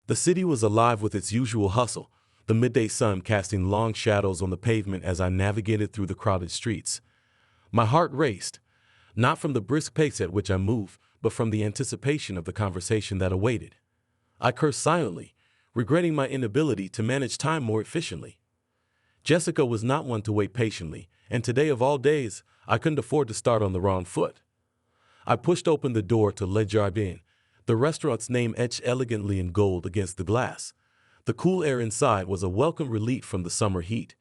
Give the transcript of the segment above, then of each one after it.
The city was alive with its usual hustle, the midday sun casting long shadows on the pavement as I navigated through the crowded streets. My heart raced, not from the brisk pace at which I moved, but from the anticipation of the conversation that awaited. I cursed silently, regretting my inability to manage time more efficiently. Jessica was not one to wait patiently, and today of all days, I couldn't afford to start on the wrong foot. I pushed open the door to Le Jardin, the restaurant's name etched elegantly in gold against the glass. The cool air inside was a welcome relief from the summer heat.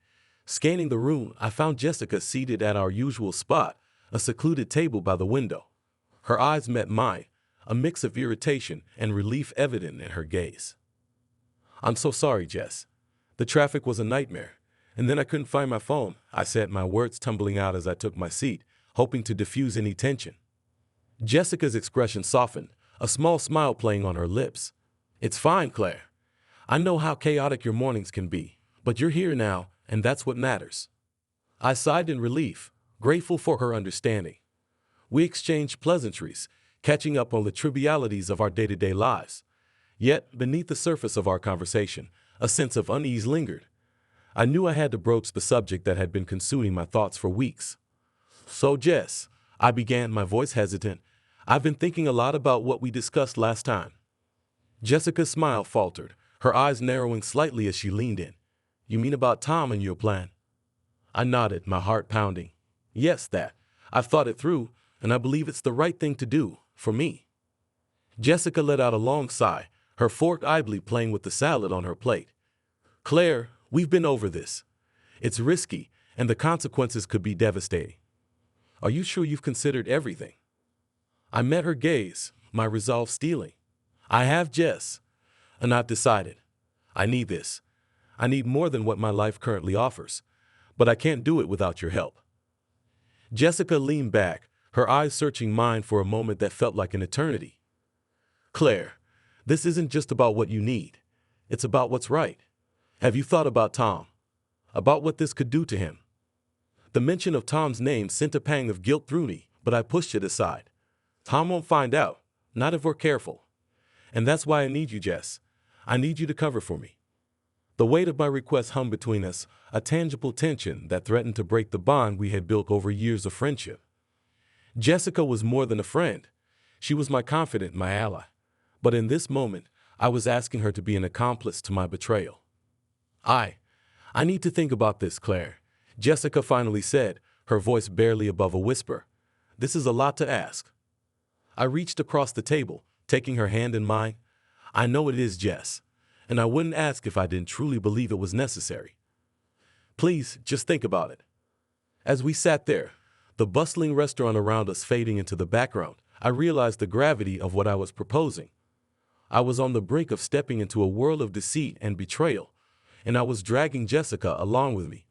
Scanning the room, I found Jessica seated at our usual spot, a secluded table by the window. Her eyes met mine, a mix of irritation and relief evident in her gaze. "I'm so sorry, Jess. The traffic was a nightmare, and then I couldn't find my phone," I said, my words tumbling out as I took my seat, hoping to diffuse any tension. Jessica's expression softened, a small smile playing on her lips. "It's fine, Claire. I know how chaotic your mornings can be, but you're here now, and that's what matters." I sighed in relief, grateful for her understanding. We exchanged pleasantries, catching up on the trivialities of our day-to-day lives. Yet, beneath the surface of our conversation, a sense of unease lingered. I knew I had to broach the subject that had been consuming my thoughts for weeks. "So, Jess," I began, my voice hesitant, "I've been thinking a lot about what we discussed last time." Jessica's smile faltered, her eyes narrowing slightly as she leaned in. "You mean about Tom and your plan?" I nodded, my heart pounding. "Yes, that. I've thought it through, and I believe it's the right thing to do, for me." Jessica let out a long sigh, her fork idly playing with the salad on her plate. "Claire, we've been over this. It's risky, and the consequences could be devastating. Are you sure you've considered everything?" I met her gaze, my resolve steeling. "I have, Jess, and I've decided. I need this. I need more than what my life currently offers, but I can't do it without your help." Jessica leaned back, her eyes searching mine for a moment that felt like an eternity. "Claire, this isn't just about what you need. It's about what's right. Have you thought about Tom? About what this could do to him?" The mention of Tom's name sent a pang of guilt through me, but I pushed it aside. "Tom won't find out, not if we're careful. And that's why I need you, Jess. I need you to cover for me." The weight of my request hung between us, a tangible tension that threatened to break the bond we had built over years of friendship. Jessica was more than a friend. She was my confidant, my ally. But in this moment, I was asking her to be an accomplice to my betrayal. I need to think about this, Claire," Jessica finally said, her voice barely above a whisper. "This is a lot to ask." I reached across the table, taking her hand in mine. "I know it is, Jess, and I wouldn't ask if I didn't truly believe it was necessary. Please, just think about it." As we sat there, the bustling restaurant around us fading into the background, I realized the gravity of what I was proposing. I was on the brink of stepping into a world of deceit and betrayal, and I was dragging Jessica along with me.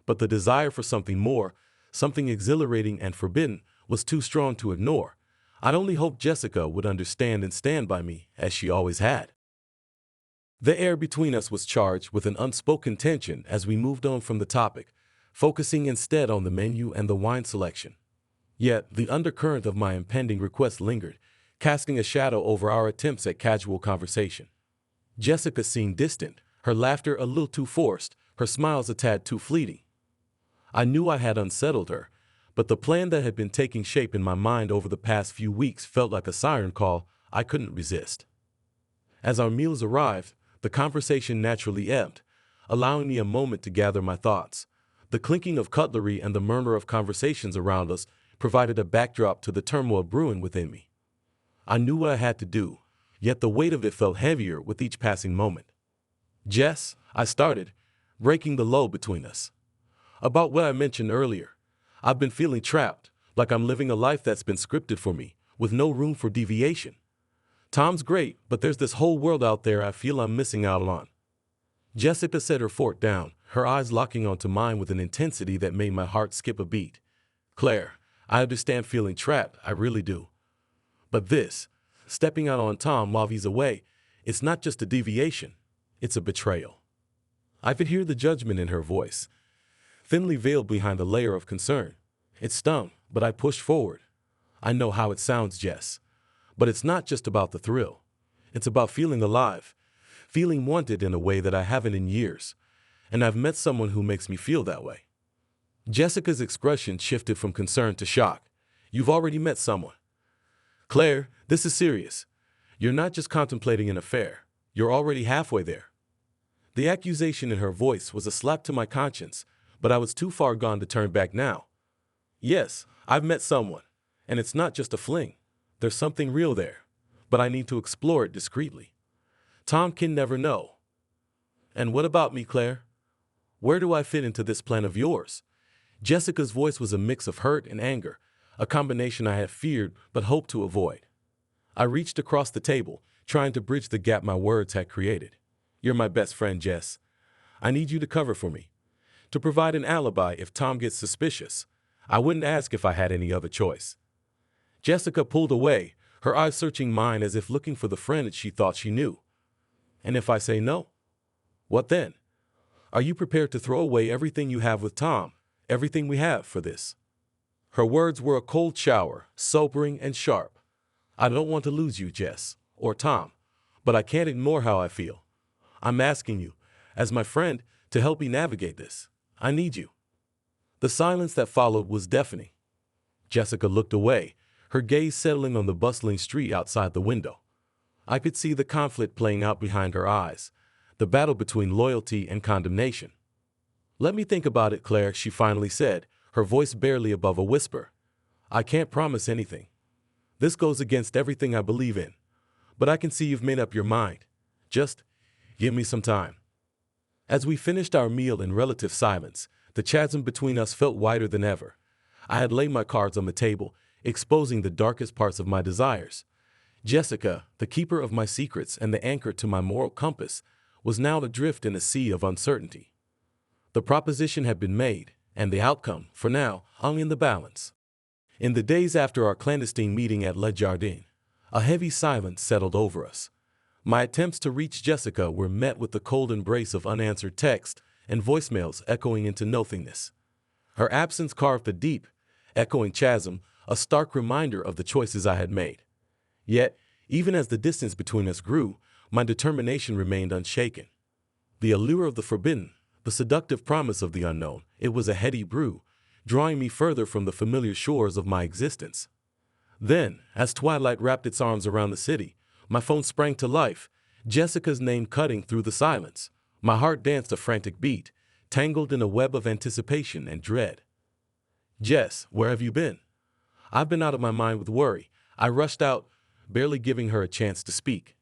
But the desire for something more, something exhilarating and forbidden, was too strong to ignore. I'd only hoped Jessica would understand and stand by me, as she always had. The air between us was charged with an unspoken tension as we moved on from the topic, focusing instead on the menu and the wine selection. Yet, the undercurrent of my impending request lingered, casting a shadow over our attempts at casual conversation. Jessica seemed distant, her laughter a little too forced, her smiles a tad too fleeting. I knew I had unsettled her, but the plan that had been taking shape in my mind over the past few weeks felt like a siren call I couldn't resist. As our meals arrived, the conversation naturally ebbed, allowing me a moment to gather my thoughts. The clinking of cutlery and the murmur of conversations around us provided a backdrop to the turmoil brewing within me. I knew what I had to do, yet the weight of it felt heavier with each passing moment. "Jess," I started, breaking the lull between us. "About what I mentioned earlier. I've been feeling trapped, like I'm living a life that's been scripted for me, with no room for deviation. Tom's great, but there's this whole world out there I feel I'm missing out on." Jessica set her fork down, her eyes locking onto mine with an intensity that made my heart skip a beat. "Claire, I understand feeling trapped, I really do. But this, stepping out on Tom while he's away, it's not just a deviation, it's a betrayal." I could hear the judgment in her voice, thinly veiled behind a layer of concern. It stung, but I pushed forward. "I know how it sounds, Jess, but it's not just about the thrill. It's about feeling alive, feeling wanted in a way that I haven't in years, and I've met someone who makes me feel that way. Jessica's expression shifted from concern to shock. You've already met someone. Claire, this is serious. You're not just contemplating an affair. You're already halfway there. The accusation in her voice was a slap to my conscience, but I was too far gone to turn back now. Yes, I've met someone, and it's not just a fling. There's something real there, but I need to explore it discreetly. Tom can never know. And what about me, Claire? Where do I fit into this plan of yours? Jessica's voice was a mix of hurt and anger, a combination I had feared but hoped to avoid. I reached across the table, trying to bridge the gap my words had created. You're my best friend, Jess. I need you to cover for me, to provide an alibi if Tom gets suspicious. I wouldn't ask if I had any other choice. Jessica pulled away, her eyes searching mine as if looking for the friend that she thought she knew. And if I say no? What then? Are you prepared to throw away everything you have with Tom, everything we have for this? Her words were a cold shower, sobering and sharp. I don't want to lose you, Jess, or Tom, but I can't ignore how I feel. I'm asking you, as my friend, to help me navigate this. I need you. The silence that followed was deafening. Jessica looked away, her gaze settling on the bustling street outside the window. I could see the conflict playing out behind her eyes, the battle between loyalty and condemnation. Let me think about it, Claire, she finally said, her voice barely above a whisper. I can't promise anything. This goes against everything I believe in, but I can see you've made up your mind. Just give me some time. As we finished our meal in relative silence, the chasm between us felt wider than ever. I had laid my cards on the table, exposing the darkest parts of my desires. Jessica, the keeper of my secrets and the anchor to my moral compass, was now adrift in a sea of uncertainty. The proposition had been made, and the outcome, for now, hung in the balance. In the days after our clandestine meeting at Le Jardin, a heavy silence settled over us. My attempts to reach Jessica were met with the cold embrace of unanswered text and voicemails echoing into nothingness. Her absence carved a deep, echoing chasm, a stark reminder of the choices I had made. Yet, even as the distance between us grew, my determination remained unshaken. The allure of the forbidden, the seductive promise of the unknown, it was a heady brew, drawing me further from the familiar shores of my existence. Then, as twilight wrapped its arms around the city, my phone sprang to life, Jessica's name cutting through the silence. My heart danced a frantic beat, tangled in a web of anticipation and dread. Jess, where have you been? I've been out of my mind with worry. I rushed out, barely giving her a chance to speak.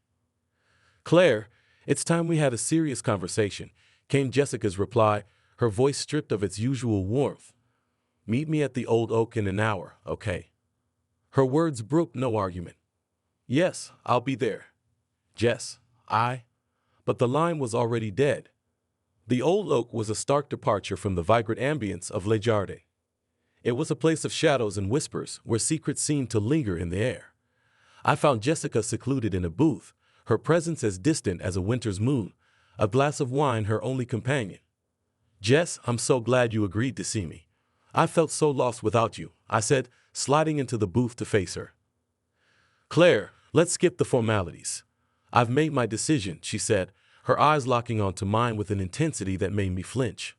Claire, it's time we had a serious conversation, came Jessica's reply, her voice stripped of its usual warmth. Meet me at the Old Oak in an hour, okay? Her words brooked no argument. Yes, I'll be there. Jess, but the line was already dead. The Old Oak was a stark departure from the vibrant ambience of Le Jardin. It was a place of shadows and whispers where secrets seemed to linger in the air. I found Jessica secluded in a booth, her presence as distant as a winter's moon, a glass of wine her only companion. Jess, I'm so glad you agreed to see me. I felt so lost without you, I said, sliding into the booth to face her. Claire, let's skip the formalities. I've made my decision, she said, her eyes locking onto mine with an intensity that made me flinch.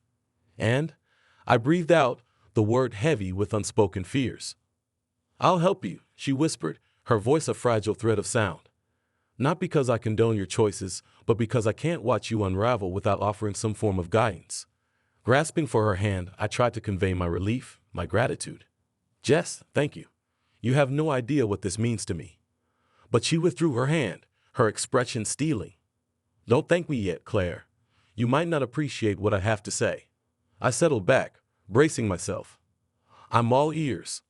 And I breathed out, the word heavy with unspoken fears. I'll help you, she whispered, her voice a fragile thread of sound. Not because I condone your choices, but because I can't watch you unravel without offering some form of guidance. Grasping for her hand, I tried to convey my relief, my gratitude. Jess, thank you. You have no idea what this means to me. But she withdrew her hand, her expression steeling. Don't thank me yet, Claire. You might not appreciate what I have to say. I settled back, bracing myself. I'm all ears.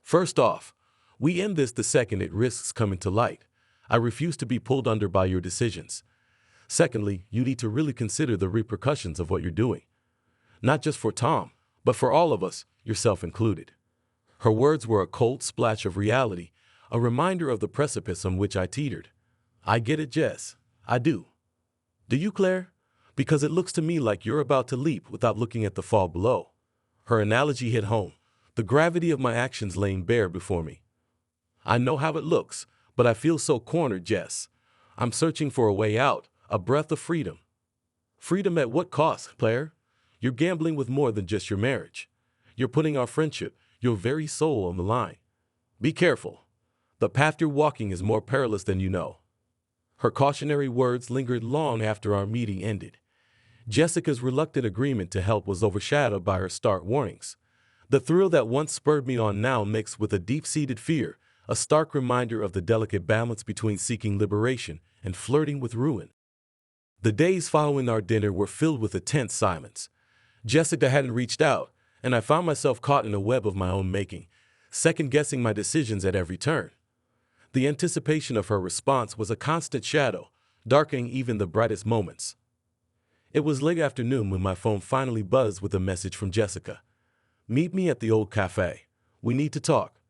First off, we end this the second it risks coming to light. I refuse to be pulled under by your decisions. Secondly, you need to really consider the repercussions of what you're doing. Not just for Tom, but for all of us, yourself included. Her words were a cold splash of reality, a reminder of the precipice on which I teetered. I get it, Jess. I do. Do you, Claire? Because it looks to me like you're about to leap without looking at the fall below. Her analogy hit home, the gravity of my actions laying bare before me. I know how it looks, but I feel so cornered, Jess. I'm searching for a way out, a breath of freedom. Freedom at what cost, Claire? You're gambling with more than just your marriage. You're putting our friendship, your very soul on the line. Be careful. The path you're walking is more perilous than you know. Her cautionary words lingered long after our meeting ended. Jessica's reluctant agreement to help was overshadowed by her stark warnings. The thrill that once spurred me on now mixed with a deep-seated fear, a stark reminder of the delicate balance between seeking liberation and flirting with ruin. The days following our dinner were filled with a tense silence. Jessica hadn't reached out, and I found myself caught in a web of my own making, second-guessing my decisions at every turn. The anticipation of her response was a constant shadow, darkening even the brightest moments. It was late afternoon when my phone finally buzzed with a message from Jessica. "Meet me at the old cafe. We need to talk."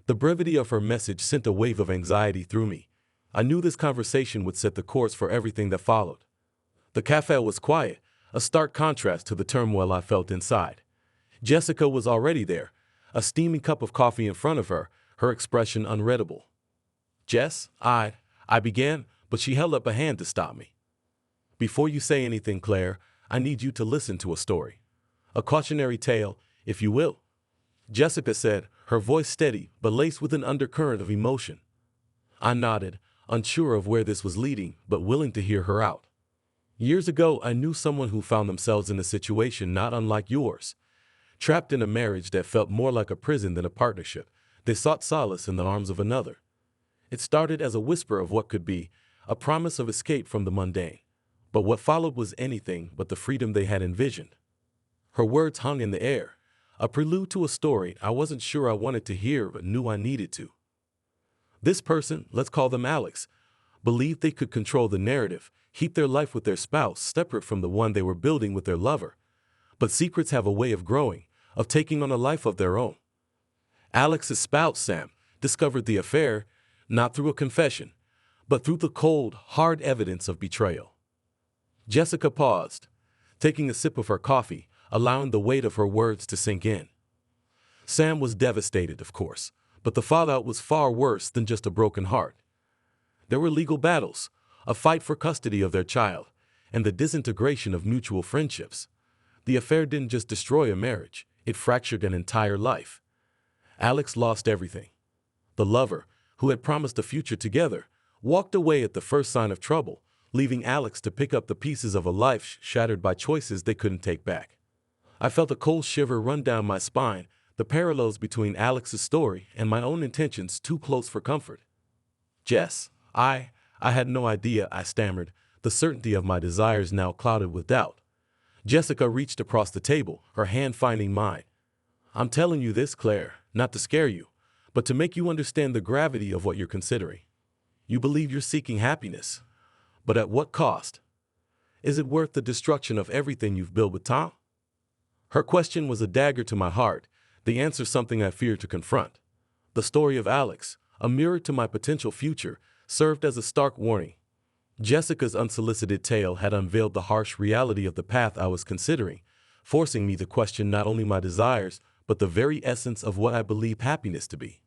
The brevity of her message sent a wave of anxiety through me. I knew this conversation would set the course for everything that followed. The cafe was quiet, a stark contrast to the turmoil I felt inside. Jessica was already there, a steaming cup of coffee in front of her, her expression unreadable. "Jess, I began, but she held up a hand to stop me. "Before you say anything, Claire, I need you to listen to a story. A cautionary tale, if you will," Jessica said, her voice steady but laced with an undercurrent of emotion. I nodded, unsure of where this was leading, but willing to hear her out. Years ago, I knew someone who found themselves in a situation not unlike yours. Trapped in a marriage that felt more like a prison than a partnership, they sought solace in the arms of another. It started as a whisper of what could be, a promise of escape from the mundane. But what followed was anything but the freedom they had envisioned. Her words hung in the air, a prelude to a story I wasn't sure I wanted to hear but knew I needed to. This person, let's call them Alex, believed they could control the narrative, keep their life with their spouse separate from the one they were building with their lover. But secrets have a way of growing, of taking on a life of their own. Alex's spouse, Sam, discovered the affair, not through a confession, but through the cold, hard evidence of betrayal. Jessica paused, taking a sip of her coffee, allowing the weight of her words to sink in. Sam was devastated, of course, but the fallout was far worse than just a broken heart. There were legal battles, a fight for custody of their child, and the disintegration of mutual friendships. The affair didn't just destroy a marriage, it fractured an entire life. Alex lost everything. The lover, who had promised a future together, walked away at the first sign of trouble, leaving Alex to pick up the pieces of a life shattered by choices they couldn't take back. I felt a cold shiver run down my spine, the parallels between Alex's story and my own intentions too close for comfort. "Jess, I had no idea," I stammered, the certainty of my desires now clouded with doubt. Jessica reached across the table, her hand finding mine. "I'm telling you this, Claire, not to scare you, but to make you understand the gravity of what you're considering. You believe you're seeking happiness, but at what cost? Is it worth the destruction of everything you've built with Tom?" Her question was a dagger to my heart, the answer something I feared to confront. The story of Alex, a mirror to my potential future, served as a stark warning. Jessica's unsolicited tale had unveiled the harsh reality of the path I was considering, forcing me to question not only my desires, but the very essence of what I believe happiness to be.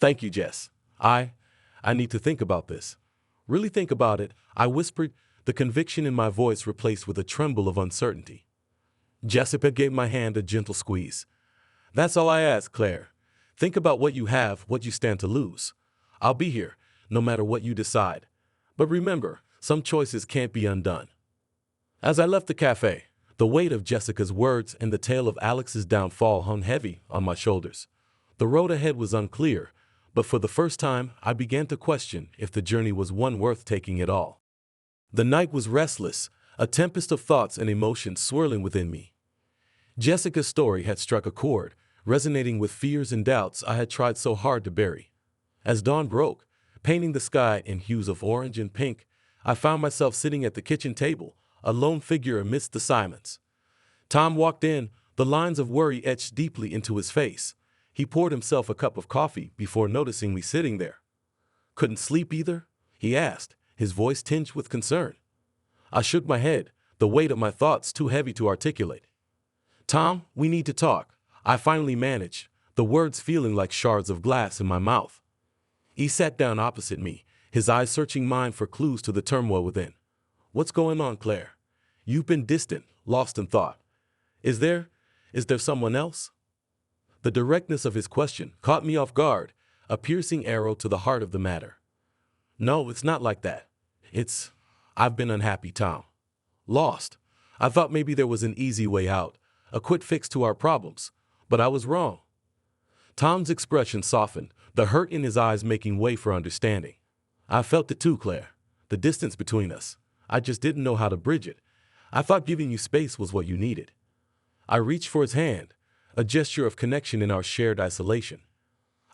"Thank you, Jess. I need to think about this." "Really think about it," I whispered, the conviction in my voice replaced with a tremble of uncertainty. Jessica gave my hand a gentle squeeze. "That's all I ask, Claire. Think about what you have, what you stand to lose. I'll be here, no matter what you decide. But remember, some choices can't be undone." As I left the cafe, the weight of Jessica's words and the tale of Alex's downfall hung heavy on my shoulders. The road ahead was unclear, but for the first time, I began to question if the journey was one worth taking at all. The night was restless, a tempest of thoughts and emotions swirling within me. Jessica's story had struck a chord, resonating with fears and doubts I had tried so hard to bury. As dawn broke, painting the sky in hues of orange and pink, I found myself sitting at the kitchen table, a lone figure amidst the silence. Tom walked in, the lines of worry etched deeply into his face. He poured himself a cup of coffee before noticing me sitting there. "Couldn't sleep either?" he asked, his voice tinged with concern. I shook my head, the weight of my thoughts too heavy to articulate. "Tom, we need to talk," I finally managed, the words feeling like shards of glass in my mouth. He sat down opposite me, his eyes searching mine for clues to the turmoil within. What's going on, Claire? You've been distant, lost in thought. Is there, is there someone else? The directness of his question caught me off guard, a piercing arrow to the heart of the matter. No, it's not like that. I've been unhappy, Tom. Lost. I thought maybe there was an easy way out, a quick fix to our problems, but I was wrong. Tom's expression softened, the hurt in his eyes making way for understanding. I felt it too, Claire. The distance between us. I just didn't know how to bridge it. I thought giving you space was what you needed. I reached for his hand, a gesture of connection in our shared isolation.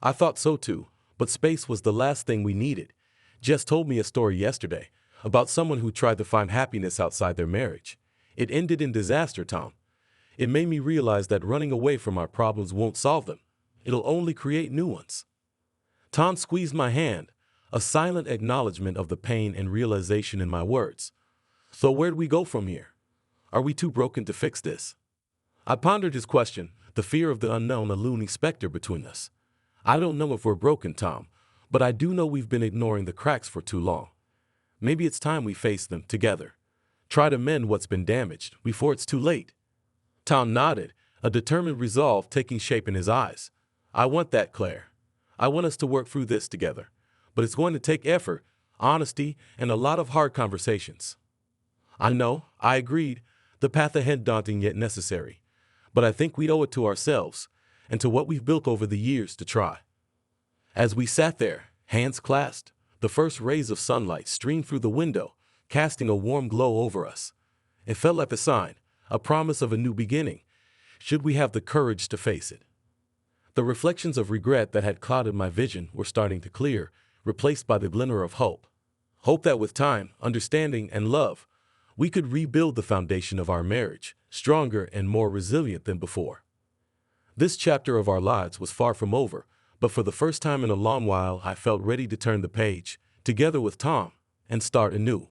I thought so too, but space was the last thing we needed. Jess told me a story yesterday about someone who tried to find happiness outside their marriage. It ended in disaster, Tom. It made me realize that running away from our problems won't solve them. It'll only create new ones. Tom squeezed my hand, a silent acknowledgement of the pain and realization in my words. So where do we go from here? Are we too broken to fix this? I pondered his question, the fear of the unknown a looming specter between us. I don't know if we're broken, Tom, but I do know we've been ignoring the cracks for too long. Maybe it's time we face them together. Try to mend what's been damaged before it's too late. Tom nodded, a determined resolve taking shape in his eyes. I want that, Claire. I want us to work through this together. But it's going to take effort, honesty, and a lot of hard conversations. I know, I agreed, the path ahead daunting yet necessary. But I think we owe it to ourselves and to what we've built over the years to try. As we sat there, hands clasped, the first rays of sunlight streamed through the window, casting a warm glow over us. It felt like a sign, a promise of a new beginning, should we have the courage to face it. The reflections of regret that had clouded my vision were starting to clear, replaced by the glimmer of hope. Hope that with time, understanding, and love, we could rebuild the foundation of our marriage, stronger and more resilient than before. This chapter of our lives was far from over, but for the first time in a long while, I felt ready to turn the page, together with Tom, and start anew.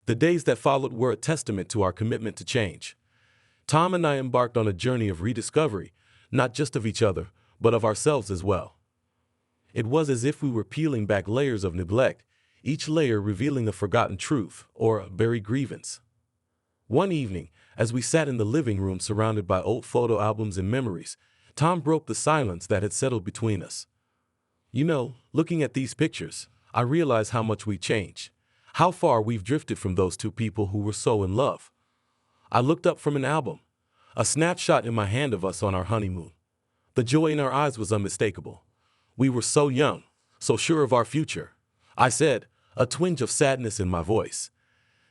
The days that followed were a testament to our commitment to change. Tom and I embarked on a journey of rediscovery, not just of each other, but of ourselves as well. It was as if we were peeling back layers of neglect, each layer revealing a forgotten truth or a buried grievance. One evening, as we sat in the living room surrounded by old photo albums and memories, Tom broke the silence that had settled between us. You know, looking at these pictures, I realize how much we changed, how far we've drifted from those two people who were so in love. I looked up from an album, a snapshot in my hand of us on our honeymoon. The joy in our eyes was unmistakable. We were so young, so sure of our future. I said, a twinge of sadness in my voice.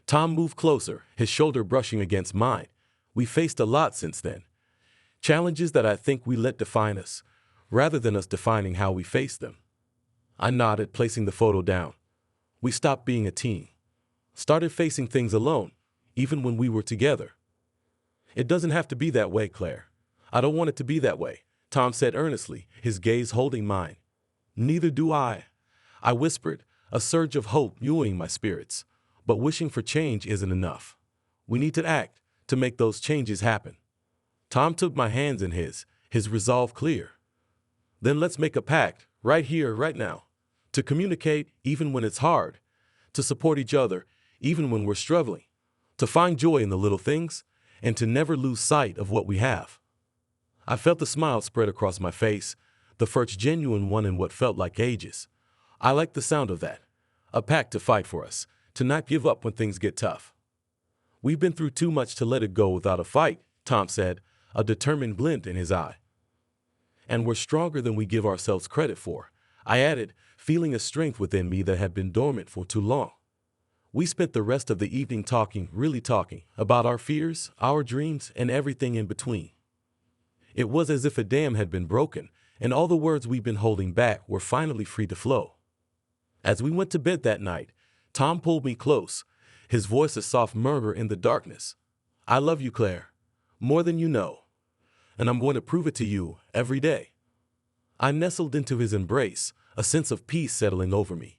Tom moved closer, his shoulder brushing against mine. We faced a lot since then. Challenges that I think we let define us, rather than us defining how we faced them. I nodded, placing the photo down. We stopped being a team. Started facing things alone, even when we were together. It doesn't have to be that way, Claire. I don't want it to be that way, Tom said earnestly, his gaze holding mine. Neither do I whispered, a surge of hope fueling my spirits. But wishing for change isn't enough. We need to act to make those changes happen. Tom took my hands in his resolve clear. Then let's make a pact, right here, right now, to communicate even when it's hard, to support each other even when we're struggling, to find joy in the little things, and to never lose sight of what we have. I felt the smile spread across my face, the first genuine one in what felt like ages. I liked the sound of that. A pact to fight for us, to not give up when things get tough. We've been through too much to let it go without a fight, Tom said, a determined glint in his eye. And we're stronger than we give ourselves credit for, I added, feeling a strength within me that had been dormant for too long. We spent the rest of the evening talking, really talking, about our fears, our dreams, and everything in between. It was as if a dam had been broken, and all the words we'd been holding back were finally free to flow. As we went to bed that night, Tom pulled me close, his voice a soft murmur in the darkness. I love you, Claire, more than you know, and I'm going to prove it to you every day. I nestled into his embrace, a sense of peace settling over me.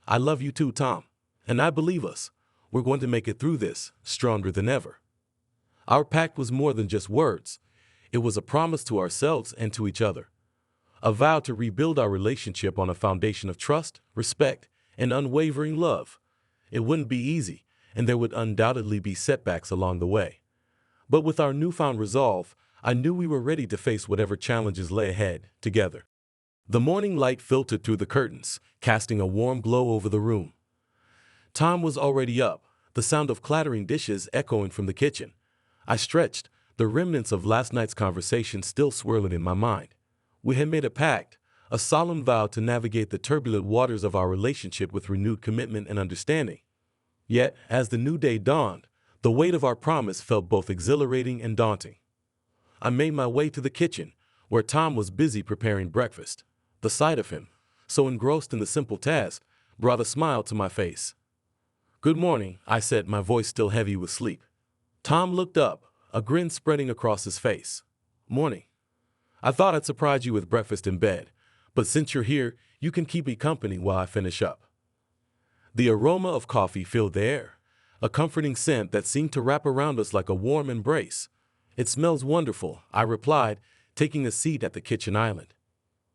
I love you too, Tom, and I believe us. We're going to make it through this, stronger than ever. Our pact was more than just words. It was a promise to ourselves and to each other. A vow to rebuild our relationship on a foundation of trust, respect, and unwavering love. It wouldn't be easy, and there would undoubtedly be setbacks along the way. But with our newfound resolve, I knew we were ready to face whatever challenges lay ahead, together. The morning light filtered through the curtains, casting a warm glow over the room. Tom was already up, the sound of clattering dishes echoing from the kitchen. I stretched, the remnants of last night's conversation still swirling in my mind. We had made a pact, a solemn vow to navigate the turbulent waters of our relationship with renewed commitment and understanding. Yet, as the new day dawned, the weight of our promise felt both exhilarating and daunting. I made my way to the kitchen, where Tom was busy preparing breakfast. The sight of him, so engrossed in the simple task, brought a smile to my face. "Good morning," I said, my voice still heavy with sleep. Tom looked up, a grin spreading across his face. "Morning. I thought I'd surprise you with breakfast in bed, but since you're here, you can keep me company while I finish up." The aroma of coffee filled the air, a comforting scent that seemed to wrap around us like a warm embrace. "It smells wonderful," I replied, taking a seat at the kitchen island.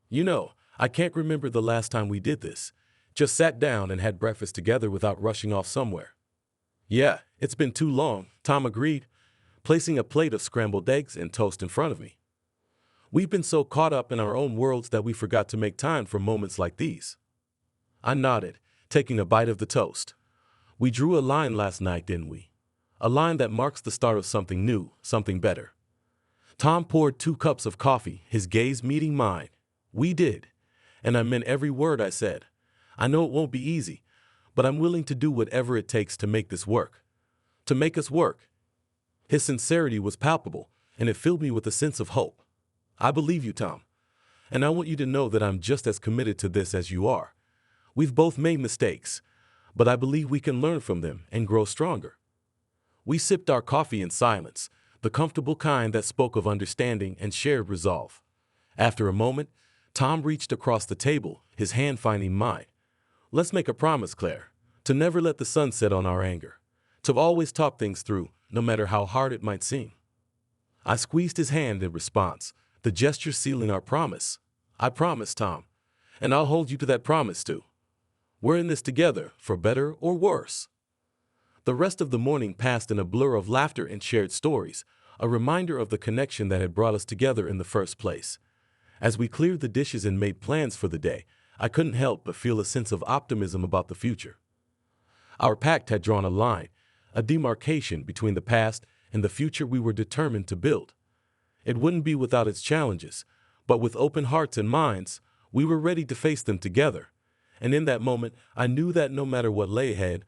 "You know, I can't remember the last time we did this. Just sat down and had breakfast together without rushing off somewhere." "Yeah, it's been too long," Tom agreed, placing a plate of scrambled eggs and toast in front of me. "We've been so caught up in our own worlds that we forgot to make time for moments like these." I nodded, taking a bite of the toast. "We drew a line last night, didn't we? A line that marks the start of something new, something better." Tom poured 2 cups of coffee, his gaze meeting mine. "We did, and I meant every word I said. I know it won't be easy, but I'm willing to do whatever it takes to make this work. To make us work." His sincerity was palpable, and it filled me with a sense of hope. "I believe you, Tom, and I want you to know that I'm just as committed to this as you are. We've both made mistakes, but I believe we can learn from them and grow stronger." We sipped our coffee in silence, the comfortable kind that spoke of understanding and shared resolve. After a moment, Tom reached across the table, his hand finding mine. "Let's make a promise, Claire, to never let the sun set on our anger, to always talk things through, no matter how hard it might seem." I squeezed his hand in response, the gesture sealing our promise. "I promise, Tom, and I'll hold you to that promise too. We're in this together, for better or worse." The rest of the morning passed in a blur of laughter and shared stories, a reminder of the connection that had brought us together in the first place. As we cleared the dishes and made plans for the day, I couldn't help but feel a sense of optimism about the future. Our pact had drawn a line, a demarcation between the past and the future we were determined to build. It wouldn't be without its challenges, but with open hearts and minds, we were ready to face them together. And in that moment, I knew that no matter what lay ahead,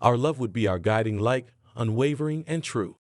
our love would be our guiding light, unwavering and true.